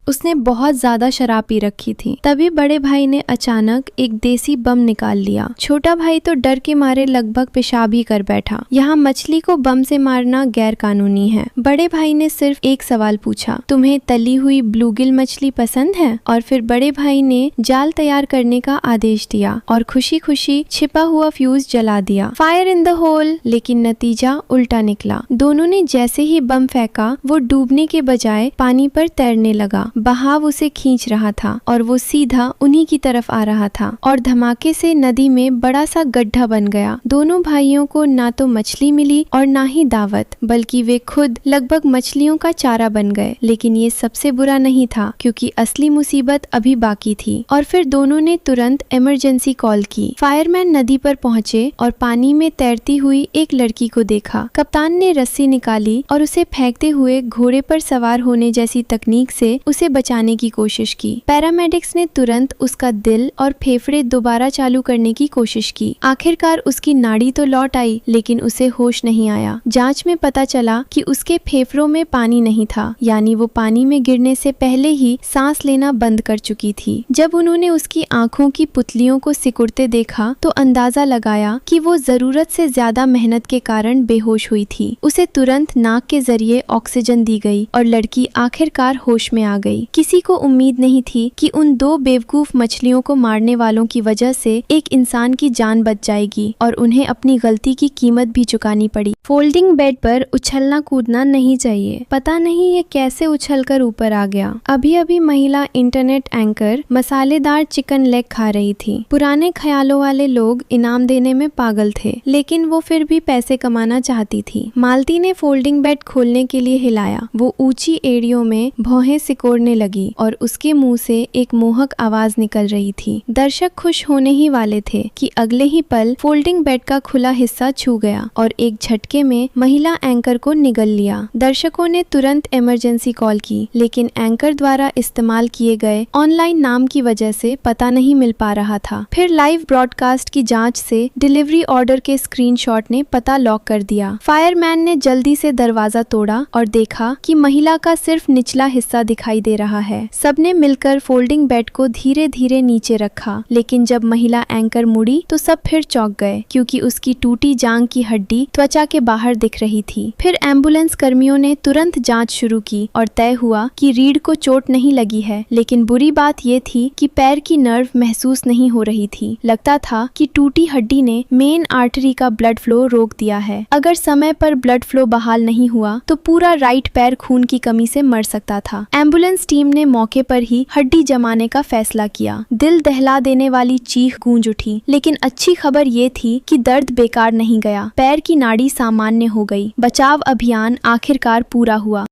उसने बहुत ज्यादा शराब पी रखी थी। तभी बड़े भाई ने अचानक एक देसी बम निकाल लिया। छोटा भाई तो डर के मारे लगभग पेशाब ही कर बैठा। यहाँ मछली को बम से मारना गैर कानूनी है। बड़े भाई ने सिर्फ एक सवाल पूछा, तुम्हें तली हुई ब्लूगिल मछली पसंद है? और फिर बड़े भाई ने जाल तैयार करने का आदेश दिया और खुशी खुशी छिपा हुआ फ्यूज जला दिया। Fire in the hole. लेकिन नतीजा उल्टा निकला। दोनों ने जैसे ही बम फेंका वो डूबने के बजाय पानी पर तैरने लगा। बहाव उसे खींच रहा था और वो सीधा उन्हीं की तरफ आ रहा था और धमाके से नदी में बड़ा सा गड्ढा बन गया। दोनों भाइयों को ना तो मछली मिली और ना ही दावत, बल्कि वे खुद लगभग मछलियों का चारा बन गए। लेकिन ये सबसे बुरा नहीं था, क्योंकि असली मुसीबत अभी बाकी थी। और फिर दोनों ने तुरंत इमरजेंसी कॉल की। फायरमैन नदी पर पहुंचे और पानी में तैरती हुई एक लड़की को देखा। कप्तान ने रस्सी निकाली और उसे फेंकते हुए घोड़े पर सवार होने जैसी तकनीक से उसे बचाने की कोशिश की। पैरामेडिक्स ने तुरंत उसका दिल और फेफड़े दोबारा चालू करने की कोशिश की। आखिरकार उसकी नाड़ी तो लौट आई, लेकिन उसे होश नहीं आया। जांच में पता चला कि उसके फेफड़ों में पानी नहीं था, यानी वो पानी में गिरने से पहले ही सांस लेना बंद कर चुकी थी। जब उन्होंने उसकी आंखों की पुतलियों को सिकुड़ते देखा तो अंदाजा लगाया कि वो जरूरत से ज्यादा मेहनत के कारण बेहोश हुई थी। उसे तुरंत नाक के जरिए ऑक्सीजन दी गई और लड़की आखिरकार होश में आ गई। किसी को उम्मीद नहीं थी कि उन दो बेवकूफ मछलियों को मारने वालों की वजह से एक इंसान की जान बच जाएगी और उन्हें अपनी गलती की कीमत भी चुकानी पड़ी। फोल्डिंग बेड पर उछलना कूदना नहीं चाहिए। पता नहीं ये कैसे उछलकर ऊपर आ गया। अभी अभी महिला इंटरनेट एंकर मसालेदार चिकन लेग खा रही थी। पुराने ख्यालों वाले लोग इनाम देने में पागल थे, लेकिन वो फिर भी पैसे कमाना चाहती थी। मालती ने फोल्डिंग बेड खोलने के लिए हिलाया। वो ऊंची एड़ियों में भौहें सिकोड़ने लगी और उसके मुंह से एक मोहक आवाज निकल रही थी। दर्शक खुश होने ही वाले थे कि अगले ही पल फोल्डिंग बेड का खुला हिस्सा छू गया और एक झटके में महिला एंकर को निगल लिया। दर्शकों ने तुरंत इमरजेंसी कॉल की, लेकिन एंकर द्वारा इस्तेमाल किए गए ऑनलाइन नाम की वजह से पता नहीं मिल पा रहा था। फिर लाइव ब्रॉडकास्ट की जांच से डिलीवरी ऑर्डर के स्क्रीनशॉट ने पता लॉक कर दिया। फायरमैन ने जल्दी से दरवाजा तोड़ा और देखा कि महिला का सिर्फ निचला हिस्सा दिखाई दे रहा है। सबने मिलकर फोल्डिंग बेड को धीरे धीरे नीचे रखा, लेकिन जब महिला एंकर मुड़ी तो सब फिर चौंक गए, क्योंकि उसकी टूटी जांग की हड्डी त्वचा के बाहर दिख रही थी। फिर एम्बुलेंस कर्मियों ने तुरंत जांच शुरू की और तय हुआ कि रीढ़ को चोट नहीं लगी है, लेकिन बुरी बात ये थी कि पैर की नर्व महसूस नहीं हो रही थी। लगता था कि टूटी हड्डी ने मेन आर्टरी का ब्लड फ्लो रोक दिया है। अगर समय पर ब्लड फ्लो बहाल नहीं हुआ तो पूरा राइट पैर खून की कमी से मर सकता था। एम्बुलेंस टीम ने मौके पर ही हड्डी जमाने का फैसला किया। दिल दहला देने वाली चीख गूंज उठी, लेकिन अच्छी खबर ये थी कि दर्द बेकार नहीं गया। पैर की नाड़ी सामान्य हो गई। बचाव अभियान आखिरकार पूरा हुआ।